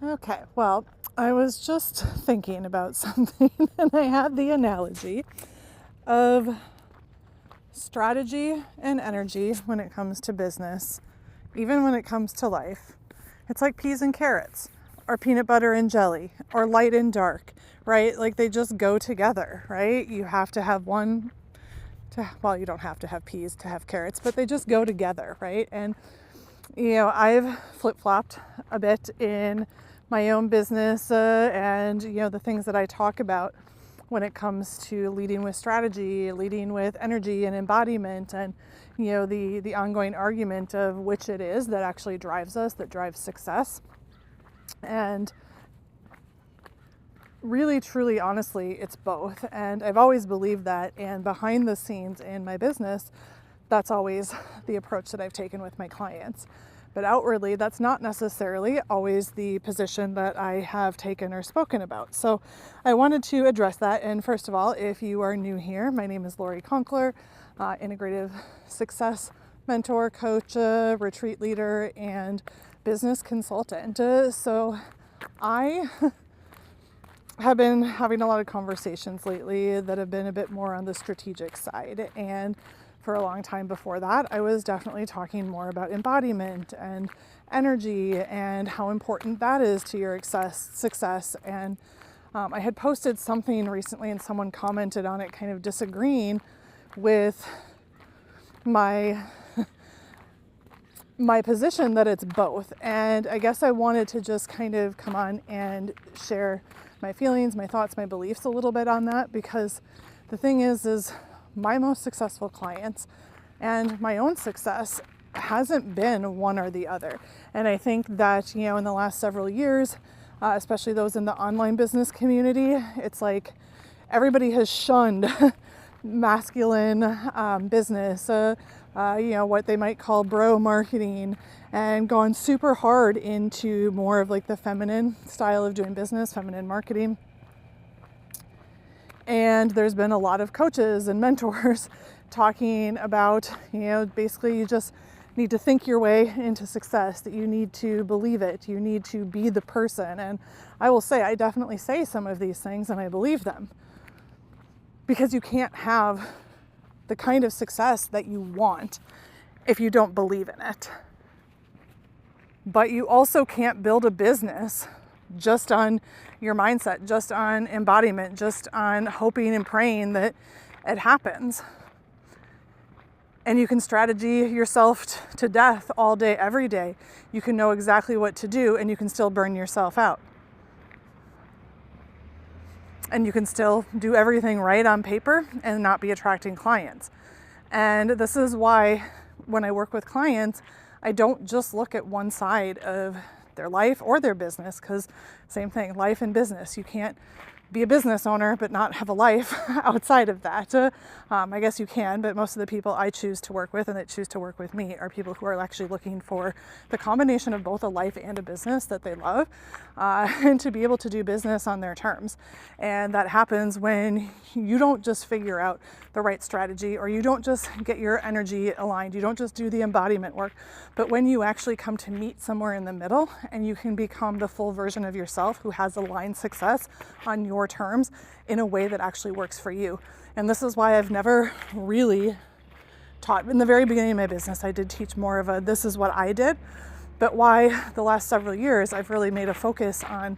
Okay, well, I was just thinking about something and I had the analogy of strategy and energy when it comes to business, even when it comes to life. It's like peas and carrots, or peanut butter and jelly, or light and dark, right? Like they just go together, right? You have to have one well, you don't have to have peas to have carrots, but they just go together, right? And I've flip-flopped a bit in my own business and the things that I talk about when it comes to leading with strategy, leading with energy and embodiment, and the ongoing argument of which it is that actually drives us, that drives success. And really, truly, honestly, it's both. And I've always believed that. And behind the scenes in my business, that's always the approach that I've taken with my clients. But outwardly, that's not necessarily always the position that I have taken or spoken about. So I wanted to address that. And first of all, if you are new here, my name is Lori Conkler, integrative success mentor, coach, retreat leader, and business consultant. So I have been having a lot of conversations lately that have been a bit more on the strategic side. And for a long time before that, I was definitely talking more about embodiment and energy and how important that is to your success. And I had posted something recently and someone commented on it kind of disagreeing with my position that it's both. And I guess I wanted to just kind of come on and share my feelings, my thoughts, my beliefs a little bit on that, because the thing is my most successful clients and my own success hasn't been one or the other. And I think that, in the last several years, especially those in the online business community, it's like everybody has shunned masculine business, what they might call bro marketing, and gone super hard into more of like the feminine style of doing business, feminine marketing. And there's been a lot of coaches and mentors talking about, basically you just need to think your way into success, that you need to believe it, you need to be the person. And I will say, I definitely say some of these things and I believe them, because you can't have the kind of success that you want if you don't believe in it. But you also can't build a business just on your mindset, just on embodiment, just on hoping and praying that it happens. And you can strategy yourself to death all day, every day. You can know exactly what to do and you can still burn yourself out. And you can still do everything right on paper and not be attracting clients. And this is why when I work with clients, I don't just look at one side of their life or their business, because same thing, life and business. You can't be a business owner but not have a life outside of that. I guess you can, but most of the people I choose to work with and that choose to work with me are people who are actually looking for the combination of both a life and a business that they love, and to be able to do business on their terms. And that happens when you don't just figure out the right strategy, or you don't just get your energy aligned, you don't just do the embodiment work, but when you actually come to meet somewhere in the middle and you can become the full version of yourself who has aligned success on your terms in a way that actually works for you. And this is why I've never really taught. In the very beginning of my business, I did teach more of a this is what I did, but why the last several years I've really made a focus on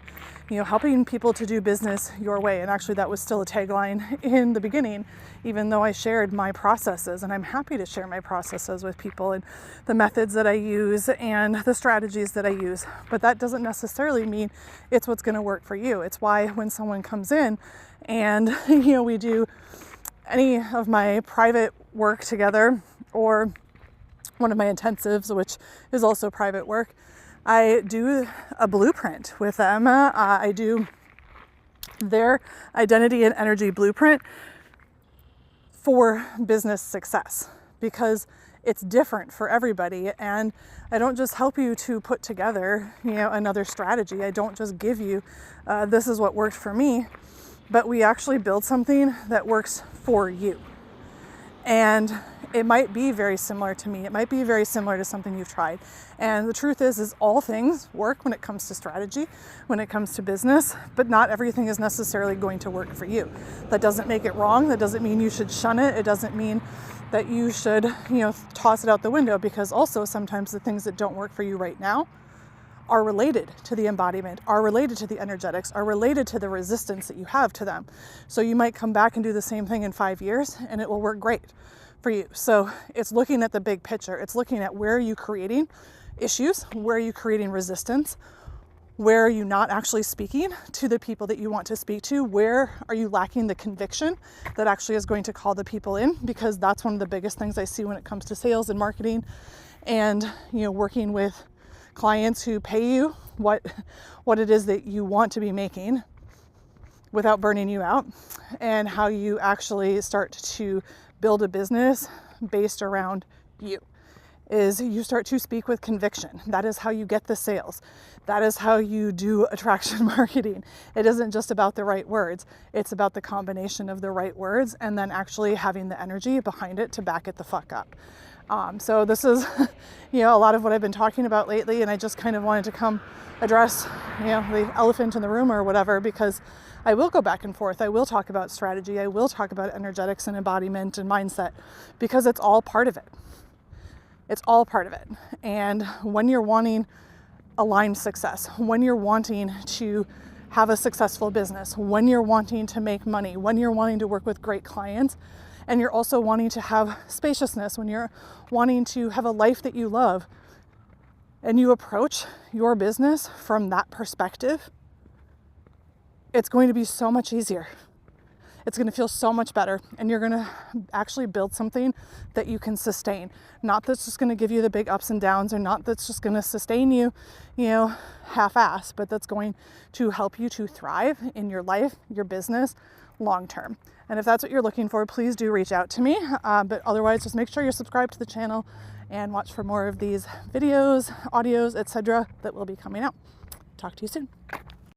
helping people to do business your way. And actually that was still a tagline in the beginning, even though I shared my processes, and I'm happy to share my processes with people and the methods that I use and the strategies that I use. But that doesn't necessarily mean it's what's going to work for you. It's why when someone comes in and we do any of my private work together, or one of my intensives, which is also private work, I do a blueprint with them. I do their identity and energy blueprint for business success, because it's different for everybody. And I don't just help you to put together, another strategy. I don't just give you, this is what worked for me, but we actually build something that works for you. And it might be very similar to me. It might be very similar to something you've tried. And the truth is all things work when it comes to strategy, when it comes to business, but not everything is necessarily going to work for you. That doesn't make it wrong. That doesn't mean you should shun it. It doesn't mean that you should, toss it out the window, because also sometimes the things that don't work for you right now are related to the embodiment, are related to the energetics, are related to the resistance that you have to them. So you might come back and do the same thing in 5 years and it will work great for you. So it's looking at the big picture. It's looking at where are you creating issues, where are you creating resistance, where are you not actually speaking to the people that you want to speak to, where are you lacking the conviction that actually is going to call the people in, because that's one of the biggest things I see when it comes to sales and marketing and working with clients who pay you what it is that you want to be making without burning you out, and how you actually start to build a business based around you. Is you start to speak with conviction. That is how you get the sales. That is how you do attraction marketing. It isn't just about the right words. It's about the combination of the right words and then actually having the energy behind it to back it the fuck up. So this is, a lot of what I've been talking about lately, and I just kind of wanted to come address, the elephant in the room or whatever, because I will go back and forth. I will talk about strategy. I will talk about energetics and embodiment and mindset, because it's all part of it. It's all part of it. And when you're wanting aligned success, when you're wanting to have a successful business, when you're wanting to make money, when you're wanting to work with great clients, and you're also wanting to have spaciousness, when you're wanting to have a life that you love, and you approach your business from that perspective, it's going to be so much easier. It's going to feel so much better, and you're going to actually build something that you can sustain. Not that's just going to give you the big ups and downs, or not that's just going to sustain you, half-ass, but that's going to help you to thrive in your life, your business, long term. And if that's what you're looking for, please do reach out to me. But otherwise, just make sure you're subscribed to the channel and watch for more of these videos, audios, etc. that will be coming out. Talk to you soon.